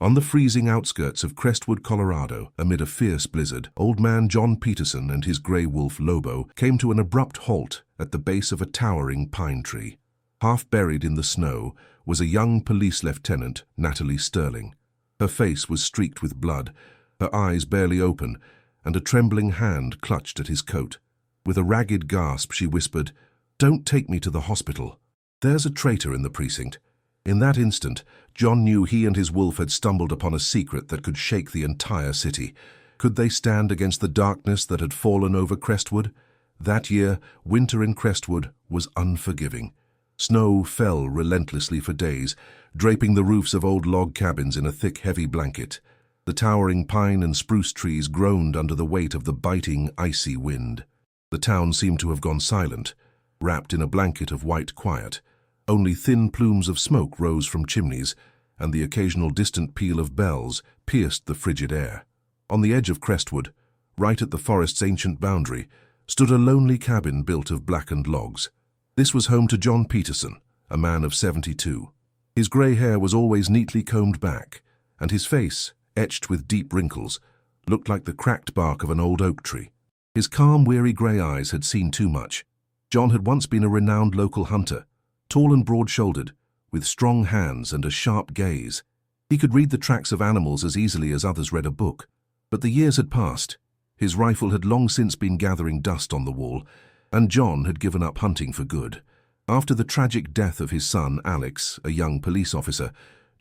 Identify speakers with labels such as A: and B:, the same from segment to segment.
A: On the freezing outskirts of Crestwood, Colorado, amid a fierce blizzard, old man John Peterson and his gray wolf Lobo came to an abrupt halt at the base of a towering pine tree. Half buried in the snow was a young police lieutenant, Natalie Sterling. Her face was streaked with blood, her eyes barely open, and a trembling hand clutched at his coat. With a ragged gasp, she whispered, "Don't take me to the hospital. There's a traitor in the precinct." In that instant, John knew he and his wolf had stumbled upon a secret that could shake the entire city. Could they stand against the darkness that had fallen over Crestwood? That year, winter in Crestwood was unforgiving. Snow fell relentlessly for days, draping the roofs of old log cabins in a thick, heavy blanket. The towering pine and spruce trees groaned under the weight of the biting, icy wind. The town seemed to have gone silent, wrapped in a blanket of white quiet. Only thin plumes of smoke rose from chimneys, and the occasional distant peal of bells pierced the frigid air. On the edge of Crestwood, right at the forest's ancient boundary, stood a lonely cabin built of blackened logs. This was home to John Peterson, a man of 72. His grey hair was always neatly combed back, and his face, etched with deep wrinkles, looked like the cracked bark of an old oak tree. His calm, weary grey eyes had seen too much. John had once been a renowned local hunter, tall and broad-shouldered, with strong hands and a sharp gaze. He could read the tracks of animals as easily as others read a book. But the years had passed. His rifle had long since been gathering dust on the wall, and John had given up hunting for good. After the tragic death of his son, Alex, a young police officer,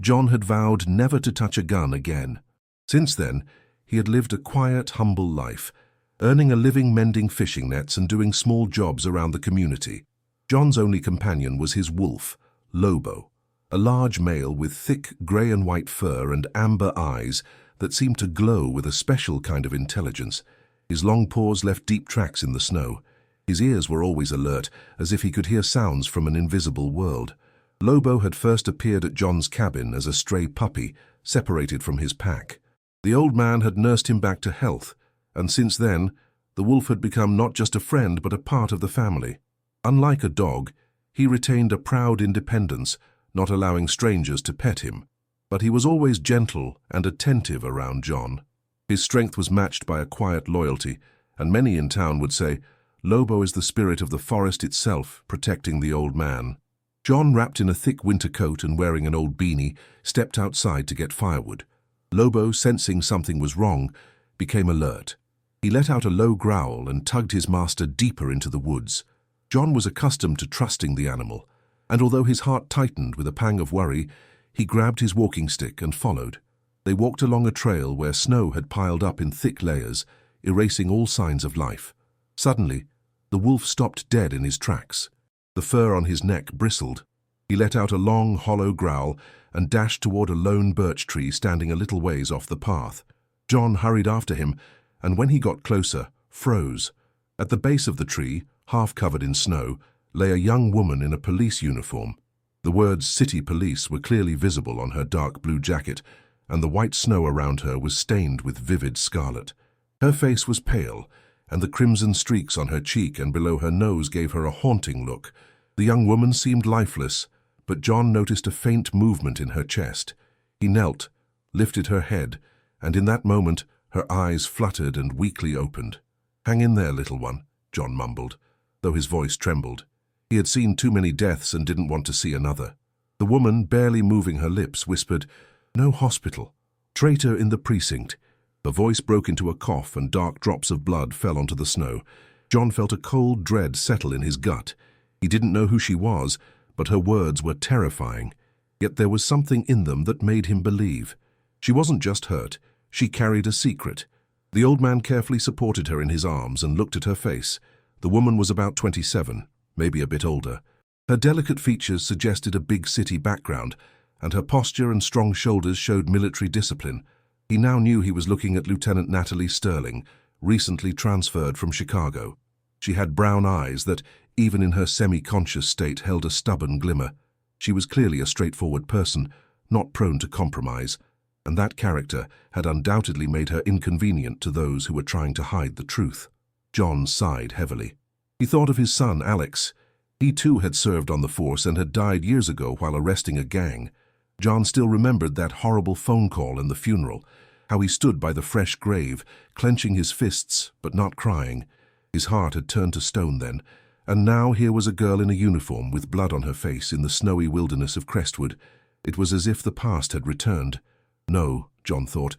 A: John had vowed never to touch a gun again. Since then, he had lived a quiet, humble life, earning a living mending fishing nets and doing small jobs around the community. John's only companion was his wolf, Lobo, a large male with thick grey and white fur and amber eyes that seemed to glow with a special kind of intelligence. His long paws left deep tracks in the snow. His ears were always alert, as if he could hear sounds from an invisible world. Lobo had first appeared at John's cabin as a stray puppy, separated from his pack. The old man had nursed him back to health, and since then, the wolf had become not just a friend but a part of the family. Unlike a dog, he retained a proud independence, not allowing strangers to pet him. But he was always gentle and attentive around John. His strength was matched by a quiet loyalty, and many in town would say, "Lobo is the spirit of the forest itself, protecting the old man." John, wrapped in a thick winter coat and wearing an old beanie, stepped outside to get firewood. Lobo, sensing something was wrong, became alert. He let out a low growl and tugged his master deeper into the woods. John was accustomed to trusting the animal, and although his heart tightened with a pang of worry, he grabbed his walking stick and followed. They walked along a trail where snow had piled up in thick layers, erasing all signs of life. Suddenly, the wolf stopped dead in his tracks. The fur on his neck bristled. He let out a long, hollow growl and dashed toward a lone birch tree standing a little ways off the path. John hurried after him, and when he got closer, froze. At the base of the tree, half covered in snow, lay a young woman in a police uniform. The words "City Police" were clearly visible on her dark blue jacket, and the white snow around her was stained with vivid scarlet. Her face was pale, and the crimson streaks on her cheek and below her nose gave her a haunting look. The young woman seemed lifeless, but John noticed a faint movement in her chest. He knelt, lifted her head, and in that moment her eyes fluttered and weakly opened. "Hang in there, little one," John mumbled, though his voice trembled. He had seen too many deaths and didn't want to see another. The woman, barely moving her lips, whispered, "No hospital. Traitor in the precinct." Her voice broke into a cough and dark drops of blood fell onto the snow. John felt a cold dread settle in his gut. He didn't know who she was, but her words were terrifying. Yet there was something in them that made him believe. She wasn't just hurt, she carried a secret. The old man carefully supported her in his arms and looked at her face. The woman was about 27, maybe a bit older. Her delicate features suggested a big city background, and her posture and strong shoulders showed military discipline. He now knew he was looking at Lieutenant Natalie Sterling, recently transferred from Chicago. She had brown eyes that, even in her semi-conscious state, held a stubborn glimmer. She was clearly a straightforward person, not prone to compromise, and that character had undoubtedly made her inconvenient to those who were trying to hide the truth. John sighed heavily. He thought of his son, Alex. He too had served on the force and had died years ago while arresting a gang. John still remembered that horrible phone call and the funeral, how he stood by the fresh grave, clenching his fists but not crying. His heart had turned to stone then, and now here was a girl in a uniform with blood on her face in the snowy wilderness of Crestwood. It was as if the past had returned. No, John thought,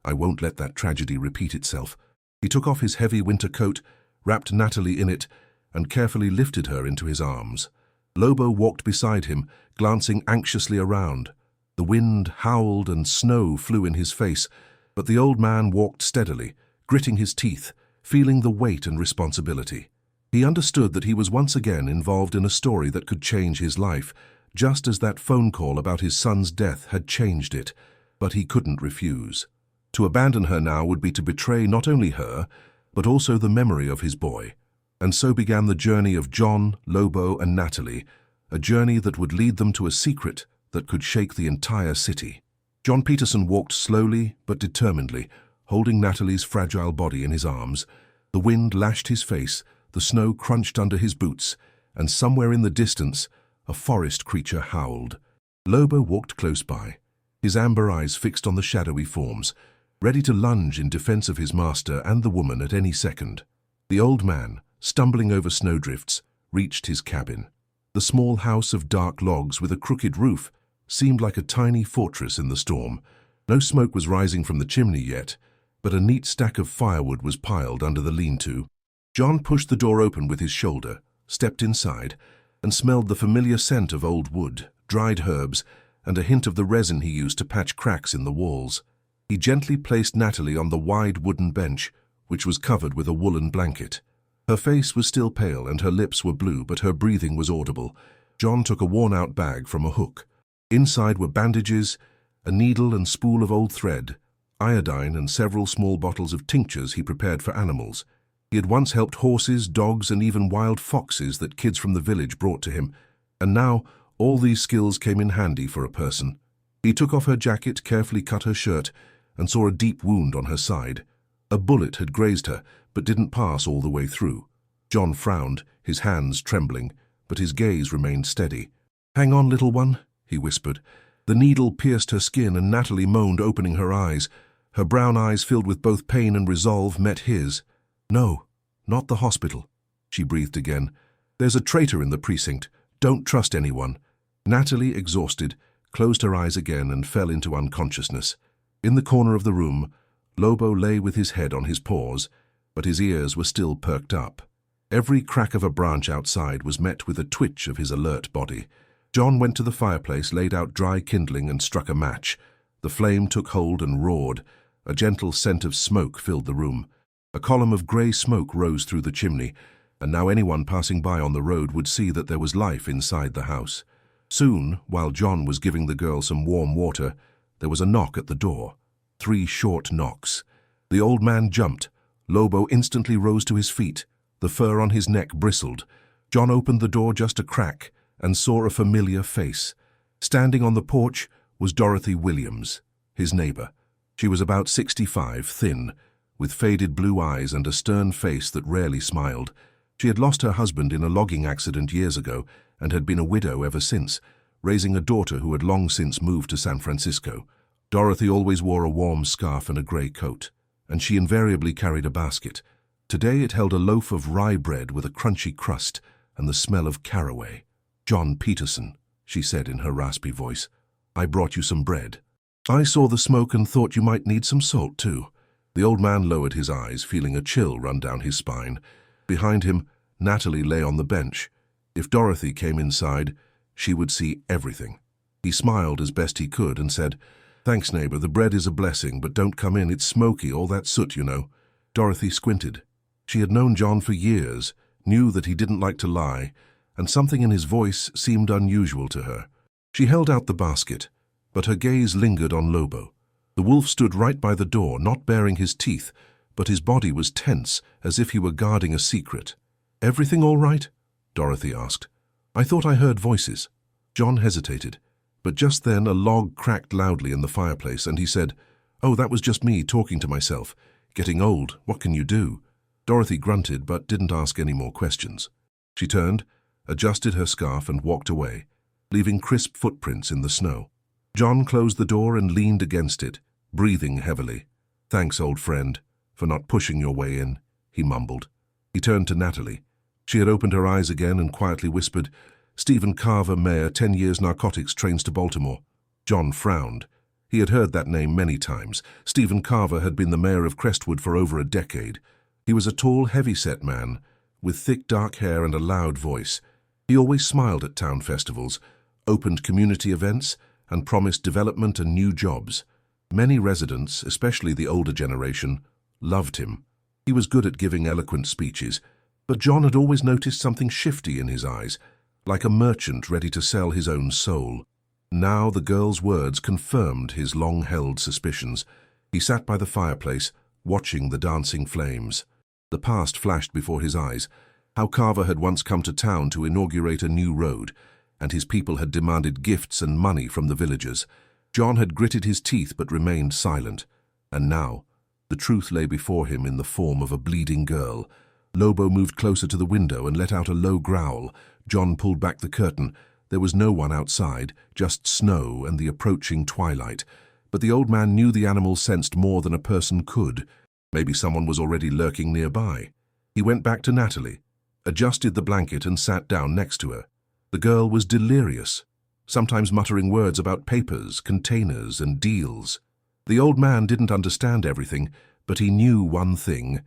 A: I won't let that tragedy repeat itself. He took off his heavy winter coat, wrapped Natalie in it, and carefully lifted her into his arms. Lobo walked beside him, glancing anxiously around. The wind howled and snow flew in his face, but the old man walked steadily, gritting his teeth, feeling the weight and responsibility. He understood that he was once again involved in a story that could change his life, just as that phone call about his son's death had changed it, but he couldn't refuse. To abandon her now would be to betray not only her, but also the memory of his boy. And so began the journey of John, Lobo, and Natalie, a journey that would lead them to a secret that could shake the entire city. John Peterson walked slowly but determinedly, holding Natalie's fragile body in his arms. The wind lashed his face, the snow crunched under his boots, and somewhere in the distance, a forest creature howled. Lobo walked close by, his amber eyes fixed on the shadowy forms, ready to lunge in defense of his master and the woman at any second. The old man, stumbling over snowdrifts, reached his cabin. The small house of dark logs with a crooked roof seemed like a tiny fortress in the storm. No smoke was rising from the chimney yet, but a neat stack of firewood was piled under the lean-to. John pushed the door open with his shoulder, stepped inside, and smelled the familiar scent of old wood, dried herbs, and a hint of the resin he used to patch cracks in the walls. He gently placed Natalie on the wide wooden bench, which was covered with a woolen blanket. Her face was still pale and her lips were blue, but her breathing was audible. John took a worn-out bag from a hook. Inside were bandages, a needle and spool of old thread, iodine, and several small bottles of tinctures he prepared for animals. He had once helped horses, dogs, and even wild foxes that kids from the village brought to him, and now all these skills came in handy for a person. He took off her jacket, carefully cut her shirt, and saw a deep wound on her side. A bullet had grazed her, but didn't pass all the way through. John frowned, his hands trembling, but his gaze remained steady. "Hang on, little one," he whispered. The needle pierced her skin, and Natalie moaned, opening her eyes. Her brown eyes, filled with both pain and resolve, met his. "No, not the hospital," she breathed again. "There's a traitor in the precinct. Don't trust anyone." Natalie, exhausted, closed her eyes again and fell into unconsciousness. In the corner of the room, Lobo lay with his head on his paws, but his ears were still perked up. Every crack of a branch outside was met with a twitch of his alert body. John went to the fireplace, laid out dry kindling, and struck a match. The flame took hold and roared. A gentle scent of smoke filled the room. A column of grey smoke rose through the chimney, and now anyone passing by on the road would see that there was life inside the house. Soon, while John was giving the girl some warm water, there was a knock at the door. 3 short knocks. The old man jumped. Lobo instantly rose to his feet. The fur on his neck bristled. John opened the door just a crack and saw a familiar face. Standing on the porch was Dorothy Williams, his neighbor. She was about 65, thin, with faded blue eyes and a stern face that rarely smiled. She had lost her husband in a logging accident years ago and had been a widow ever since, raising a daughter who had long since moved to San Francisco. Dorothy always wore a warm scarf and a grey coat, and she invariably carried a basket. Today it held a loaf of rye bread with a crunchy crust and the smell of caraway. "John Peterson," she said in her raspy voice, "I brought you some bread. I saw the smoke and thought you might need some salt too." The old man lowered his eyes, feeling a chill run down his spine. Behind him, Natalie lay on the bench. If Dorothy came inside, she would see everything. He smiled as best he could and said, "Thanks, neighbor, the bread is a blessing, but don't come in, it's smoky, all that soot, you know." Dorothy squinted. She had known John for years, knew that he didn't like to lie, and something in his voice seemed unusual to her. She held out the basket, but her gaze lingered on Lobo. The wolf stood right by the door, not baring his teeth, but his body was tense, as if he were guarding a secret. "Everything all right?" Dorothy asked. "I thought I heard voices." John hesitated, but just then a log cracked loudly in the fireplace, and he said, "Oh, that was just me talking to myself. Getting old, what can you do?" Dorothy grunted but didn't ask any more questions. She turned, adjusted her scarf and walked away, leaving crisp footprints in the snow. John closed the door and leaned against it, breathing heavily. "Thanks, old friend, for not pushing your way in," he mumbled. He turned to Natalie. She had opened her eyes again and quietly whispered, "Stephen Carver, Mayor, 10 years narcotics, trains to Baltimore." John frowned. He had heard that name many times. Stephen Carver had been the mayor of Crestwood for over a decade. He was a tall, heavy-set man, with thick dark hair and a loud voice. He always smiled at town festivals, opened community events, and promised development and new jobs. Many residents, especially the older generation, loved him. He was good at giving eloquent speeches, but John had always noticed something shifty in his eyes, like a merchant ready to sell his own soul. Now the girl's words confirmed his long-held suspicions. He sat by the fireplace, watching the dancing flames. The past flashed before his eyes, how Carver had once come to town to inaugurate a new road, and his people had demanded gifts and money from the villagers. John had gritted his teeth but remained silent, and now the truth lay before him in the form of a bleeding girl. Lobo moved closer to the window and let out a low growl. John pulled back the curtain. There was no one outside, just snow and the approaching twilight. But the old man knew the animal sensed more than a person could. Maybe someone was already lurking nearby. He went back to Natalie, adjusted the blanket and sat down next to her. The girl was delirious, sometimes muttering words about papers, containers, and deals. The old man didn't understand everything, but he knew one thing.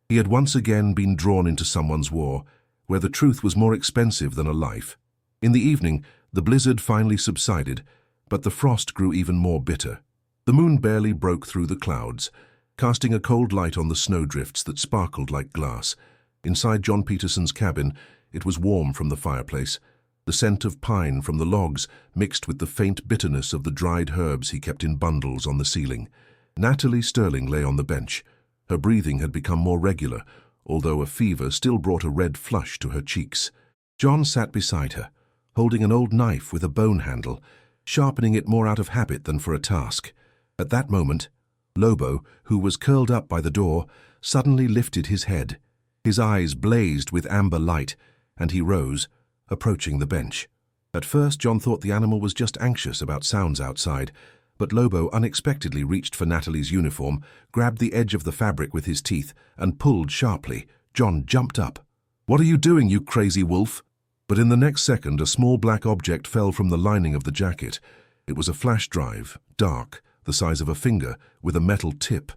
A: He had once again been drawn into someone's war, where the truth was more expensive than a life. In the evening, the blizzard finally subsided, but the frost grew even more bitter. The moon barely broke through the clouds, casting a cold light on the snowdrifts that sparkled like glass. Inside John Peterson's cabin, it was warm from the fireplace. The scent of pine from the logs mixed with the faint bitterness of the dried herbs he kept in bundles on the ceiling. Natalie Sterling lay on the bench. Her breathing had become more regular, although a fever still brought a red flush to her cheeks. John sat beside her, holding an old knife with a bone handle, sharpening it more out of habit than for a task. At that moment, Lobo, who was curled up by the door, suddenly lifted his head. His eyes blazed with amber light, and he rose, approaching the bench. At first, John thought the animal was just anxious about sounds outside, but Lobo unexpectedly reached for Natalie's uniform, grabbed the edge of the fabric with his teeth, and pulled sharply. John jumped up. "What are you doing, you crazy wolf?" But in the next second, a small black object fell from the lining of the jacket. It was a flash drive, dark, the size of a finger, with a metal tip.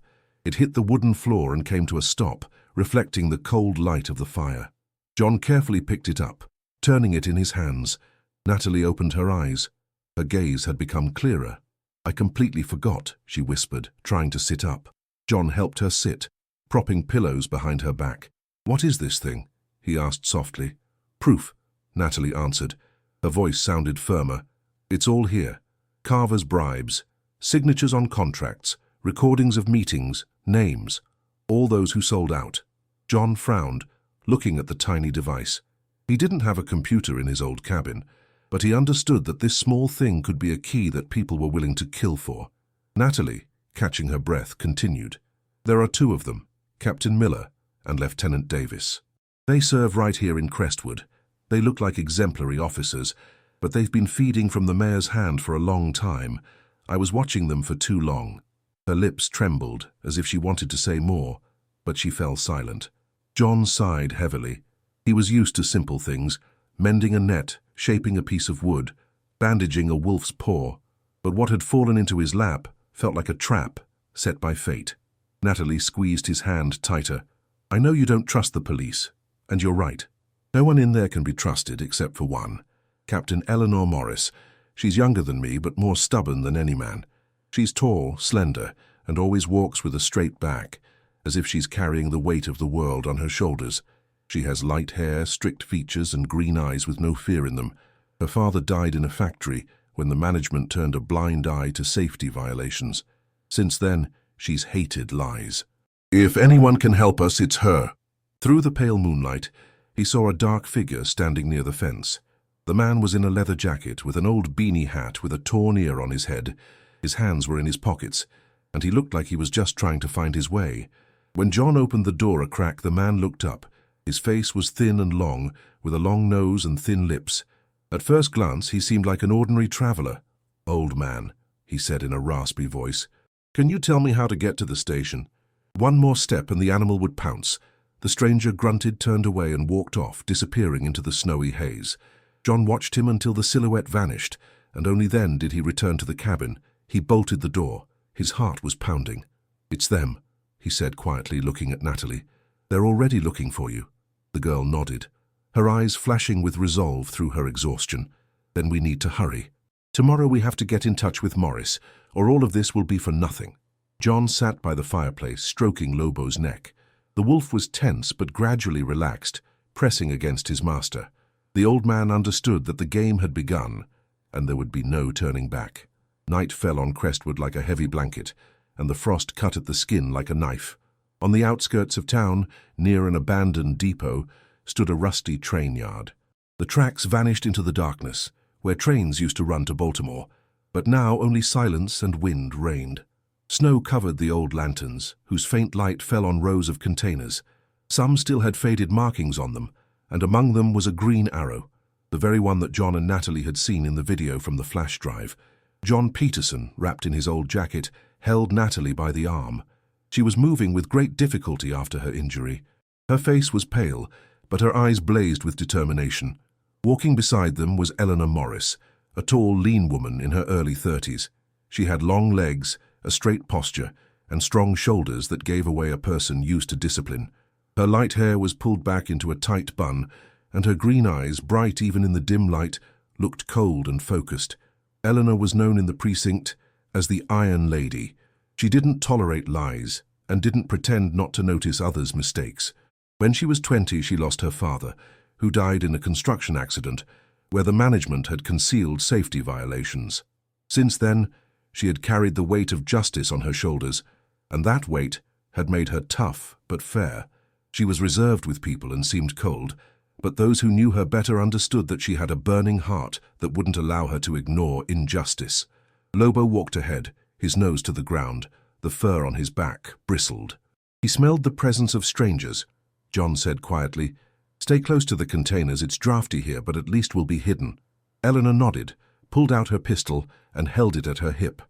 A: It hit the wooden floor and came to a stop, reflecting the cold light of the fire. John carefully picked it up, turning it in his hands. Natalie opened her eyes. Her gaze had become clearer. "I completely forgot," she whispered, trying to sit up. John helped her sit, propping pillows behind her back. "What is this thing?" he asked softly. "Proof," Natalie answered. Her voice sounded firmer. "It's all here. Carver's bribes, signatures on contracts, recordings of meetings, names, all those who sold out." John frowned, looking at the tiny device. He didn't have a computer in his old cabin, but he understood that this small thing could be a key that people were willing to kill for. Natalie, catching her breath, continued. "There are 2 of them, Captain Miller and Lieutenant Davis. They serve right here in Crestwood. They look like exemplary officers, but they've been feeding from the mayor's hand for a long time. I was watching them for too long." Her lips trembled, as if she wanted to say more, but she fell silent. John sighed heavily. He was used to simple things, mending a net, shaping a piece of wood, bandaging a wolf's paw. But what had fallen into his lap felt like a trap set by fate. Natalie squeezed his hand tighter. "I know you don't trust the police, and you're right. No one in there can be trusted except for one, Captain Eleanor Morris. She's younger than me, but more stubborn than any man. She's tall, slender, and always walks with a straight back, as if she's carrying the weight of the world on her shoulders. She has light hair, strict features, and green eyes with no fear in them. Her father died in a factory when the management turned a blind eye to safety violations. Since then, she's hated lies. If anyone can help us, it's her." Through the pale moonlight, he saw a dark figure standing near the fence. The man was in a leather jacket with an old beanie hat with a torn ear on his head. His hands were in his pockets, and he looked like he was just trying to find his way. When John opened the door a crack, the man looked up. His face was thin and long, with a long nose and thin lips. At first glance, he seemed like an ordinary traveler. "Old man," he said in a raspy voice. "Can you tell me how to get to the station?" One more step and the animal would pounce. The stranger grunted, turned away and walked off, disappearing into the snowy haze. John watched him until the silhouette vanished, and only then did he return to the cabin. He bolted the door. His heart was pounding. "It's them," he said quietly, looking at Natalie. "They're already looking for you." The girl nodded, her eyes flashing with resolve through her exhaustion. "Then we need to hurry. Tomorrow we have to get in touch with Morris, or all of this will be for nothing." John sat by the fireplace, stroking Lobo's neck. The wolf was tense but gradually relaxed, pressing against his master. The old man understood that the game had begun, and there would be no turning back. Night fell on Crestwood like a heavy blanket, and the frost cut at the skin like a knife. On the outskirts of town, near an abandoned depot, stood a rusty train yard. The tracks vanished into the darkness, where trains used to run to Baltimore, but now only silence and wind reigned. Snow covered the old lanterns, whose faint light fell on rows of containers. Some still had faded markings on them, and among them was a green arrow, the very one that John and Natalie had seen in the video from the flash drive. John Peterson, wrapped in his old jacket, held Natalie by the arm. She was moving with great difficulty after her injury. Her face was pale, but her eyes blazed with determination. Walking beside them was Eleanor Morris, a tall, lean woman in her early 30s. She had long legs, a straight posture, and strong shoulders that gave away a person used to discipline. Her light hair was pulled back into a tight bun, and her green eyes, bright even in the dim light, looked cold and focused. Eleanor was known in the precinct as the Iron Lady. She didn't tolerate lies, and didn't pretend not to notice others' mistakes. When she was 20, she lost her father, who died in a construction accident, where the management had concealed safety violations. Since then, she had carried the weight of justice on her shoulders, and that weight had made her tough but fair. She was reserved with people and seemed cold, but those who knew her better understood that she had a burning heart that wouldn't allow her to ignore injustice. Lobo walked ahead, his nose to the ground. The fur on his back bristled. He smelled the presence of strangers. John said quietly, "Stay close to the containers. It's drafty here, but at least we'll be hidden." Eleanor nodded, pulled out her pistol, and held it at her hip.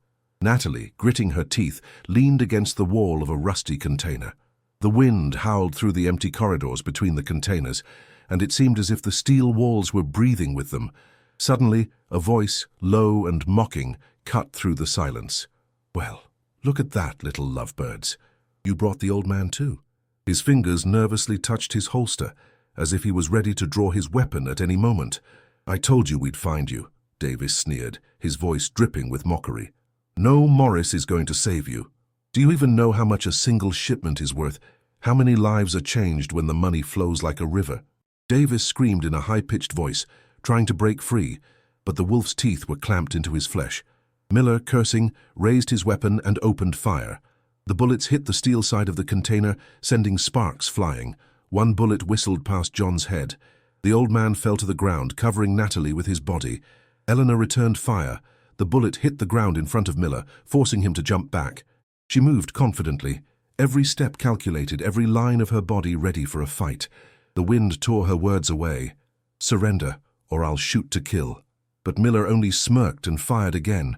A: Natalie, gritting her teeth, leaned against the wall of a rusty container. The wind howled through the empty corridors between the containers, and it seemed as if the steel walls were breathing with them. Suddenly, a voice, low and mocking, cut through the silence. "Well, look at that, little lovebirds. You brought the old man too." His fingers nervously touched his holster, as if he was ready to draw his weapon at any moment. "I told you we'd find you," Davis sneered, his voice dripping with mockery. "No Morris is going to save you. Do you even know how much a single shipment is worth? How many lives are changed when the money flows like a river?" Davis screamed in a high-pitched voice, trying to break free, but the wolf's teeth were clamped into his flesh. Miller, cursing, raised his weapon and opened fire. The bullets hit the steel side of the container, sending sparks flying. One bullet whistled past John's head. The old man fell to the ground, covering Natalie with his body. Eleanor returned fire. The bullet hit the ground in front of Miller, forcing him to jump back. She moved confidently, every step calculated, every line of her body ready for a fight. The wind tore her words away. "Surrender, or I'll shoot to kill." But Miller only smirked and fired again.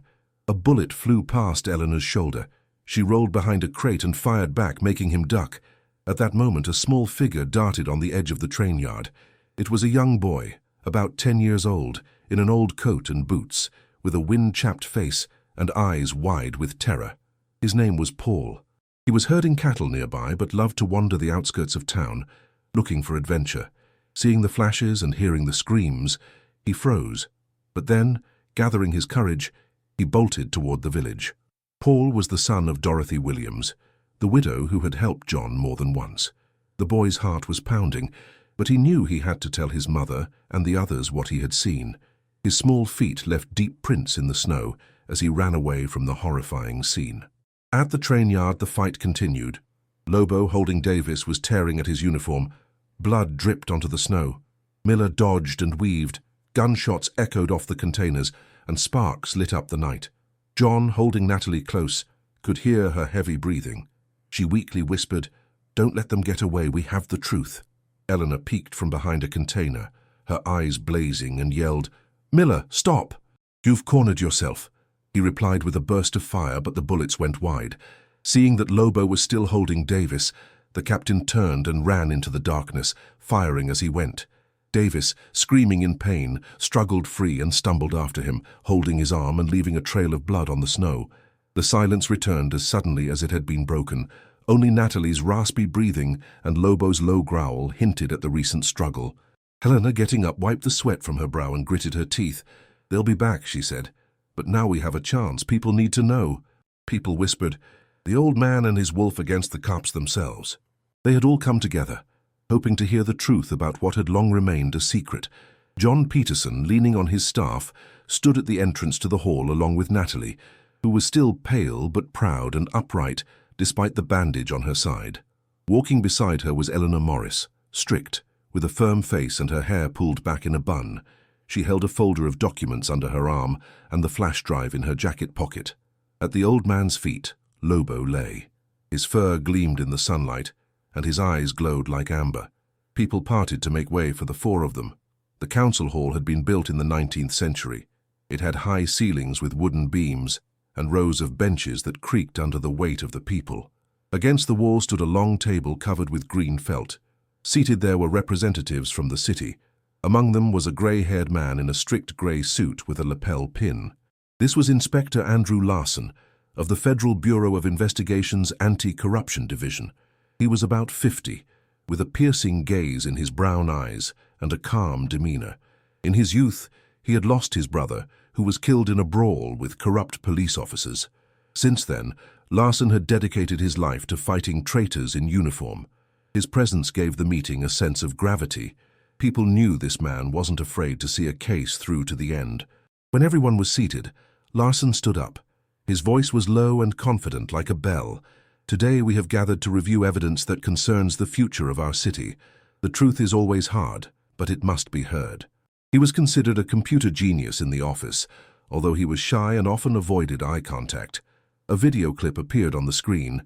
A: A bullet flew past Eleanor's shoulder. She rolled behind a crate and fired back, making him duck. At that moment, a small figure darted on the edge of the train yard. It was a young boy, about 10 years old, in an old coat and boots, with a wind-chapped face and eyes wide with terror. His name was Paul. He was herding cattle nearby, but loved to wander the outskirts of town, looking for adventure. Seeing the flashes and hearing the screams, he froze. But then, gathering his courage, he bolted toward the village. Paul was the son of Dorothy Williams, the widow who had helped John more than once. The boy's heart was pounding, but he knew he had to tell his mother and the others what he had seen. His small feet left deep prints in the snow as he ran away from the horrifying scene. At the train yard, the fight continued. Lobo, holding Davis, was tearing at his uniform. Blood dripped onto the snow. Miller dodged and weaved. Gunshots echoed off the containers, and sparks lit up the night. John, holding Natalie close, could hear her heavy breathing. She weakly whispered, "Don't let them get away, we have the truth." Eleanor peeked from behind a container, her eyes blazing, and yelled, "Miller, stop! You've cornered yourself." He replied with a burst of fire, but the bullets went wide. Seeing that Lobo was still holding Davis, the captain turned and ran into the darkness, firing as he went. Davis, screaming in pain, struggled free and stumbled after him, holding his arm and leaving a trail of blood on the snow. The silence returned as suddenly as it had been broken. Only Natalie's raspy breathing and Lobo's low growl hinted at the recent struggle. Helena, getting up, wiped the sweat from her brow and gritted her teeth. "They'll be back," she said. "But now we have a chance. People need to know." People whispered, "The old man and his wolf against the cops themselves." They had all come together, hoping to hear the truth about what had long remained a secret. John Peterson, leaning on his staff, stood at the entrance to the hall along with Natalie, who was still pale but proud and upright despite the bandage on her side. Walking beside her was Eleanor Morris, strict, with a firm face and her hair pulled back in a bun. She held a folder of documents under her arm and the flash drive in her jacket pocket. At the old man's feet, Lobo lay. His fur gleamed in the sunlight, and his eyes glowed like amber. People parted to make way for the four of them. The council hall had been built in the 19th century. It had high ceilings with wooden beams and rows of benches that creaked under the weight of the people. Against the wall stood a long table covered with green felt. Seated there were representatives from the city. Among them was a grey-haired man in a strict grey suit with a lapel pin. This was Inspector Andrew Larson of the Federal Bureau of Investigation's Anti-Corruption Division. He was about 50, with a piercing gaze in his brown eyes and a calm demeanor. In his youth, he had lost his brother, who was killed in a brawl with corrupt police officers. Since then, Larson had dedicated his life to fighting traitors in uniform. His presence gave the meeting a sense of gravity. People knew this man wasn't afraid to see a case through to the end. When everyone was seated, Larson stood up. His voice was low and confident like a bell. "Today we have gathered to review evidence that concerns the future of our city. The truth is always hard, but it must be heard." He was considered a computer genius in the office, although he was shy and often avoided eye contact. A video clip appeared on the screen.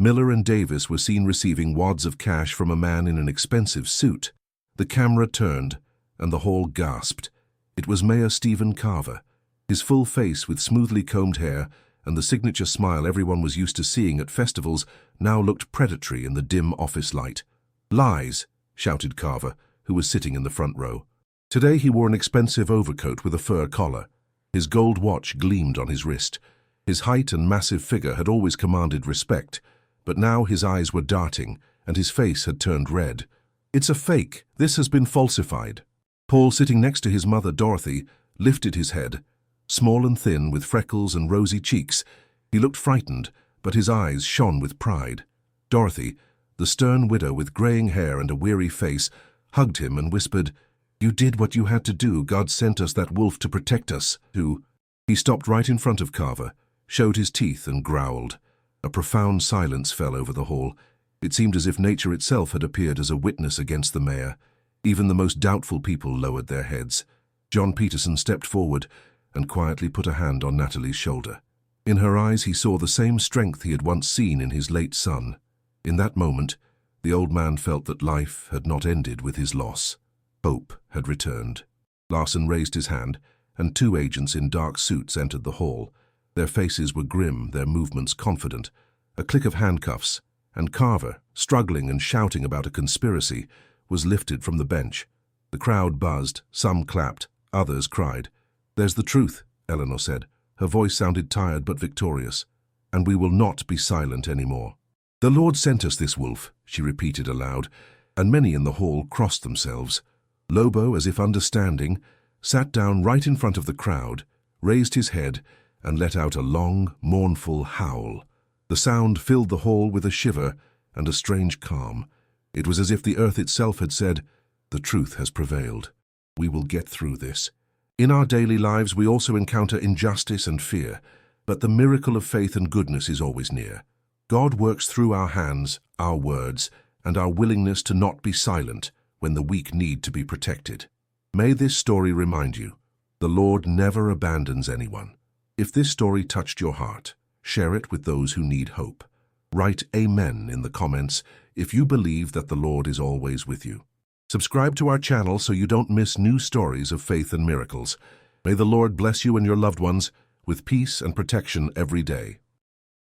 A: Miller and Davis were seen receiving wads of cash from a man in an expensive suit. The camera turned, and the hall gasped. It was Mayor Stephen Carver. His full face with smoothly combed hair and the signature smile everyone was used to seeing at festivals now looked predatory in the dim office light. "Lies," shouted Carver, who was sitting in the front row. Today he wore an expensive overcoat with a fur collar. His gold watch gleamed on his wrist. His height and massive figure had always commanded respect, but now his eyes were darting and his face had turned red. "It's a fake. This has been falsified." Paul, sitting next to his mother Dorothy, lifted his head. Small and thin, with freckles and rosy cheeks, he looked frightened, but his eyes shone with pride. Dorothy, the stern widow with graying hair and a weary face, hugged him and whispered, "You did what you had to do. God sent us that wolf to protect us, too." He stopped right in front of Carver, showed his teeth and growled. A profound silence fell over the hall. It seemed as if nature itself had appeared as a witness against the mayor. Even the most doubtful people lowered their heads. John Peterson stepped forward and quietly put a hand on Natalie's shoulder. In her eyes he saw the same strength he had once seen in his late son. In that moment, the old man felt that life had not ended with his loss. Hope had returned. Larson raised his hand, and two agents in dark suits entered the hall. Their faces were grim, their movements confident. A click of handcuffs, and Carver, struggling and shouting about a conspiracy, was lifted from the bench. The crowd buzzed, some clapped, others cried. "There's the truth," Eleanor said. Her voice sounded tired but victorious. "And we will not be silent anymore." "The Lord sent us this wolf," she repeated aloud, and many in the hall crossed themselves. Lobo, as if understanding, sat down right in front of the crowd, raised his head, and let out a long, mournful howl. The sound filled the hall with a shiver and a strange calm. It was as if the earth itself had said, "The truth has prevailed. We will get through this." In our daily lives we also encounter injustice and fear, but the miracle of faith and goodness is always near. God works through our hands, our words, and our willingness to not be silent when the weak need to be protected. May this story remind you, the Lord never abandons anyone. If this story touched your heart, share it with those who need hope. Write Amen in the comments if you believe that the Lord is always with you. Subscribe to our channel so you don't miss new stories of faith and miracles. May the Lord bless you and your loved ones. with peace and protection every day.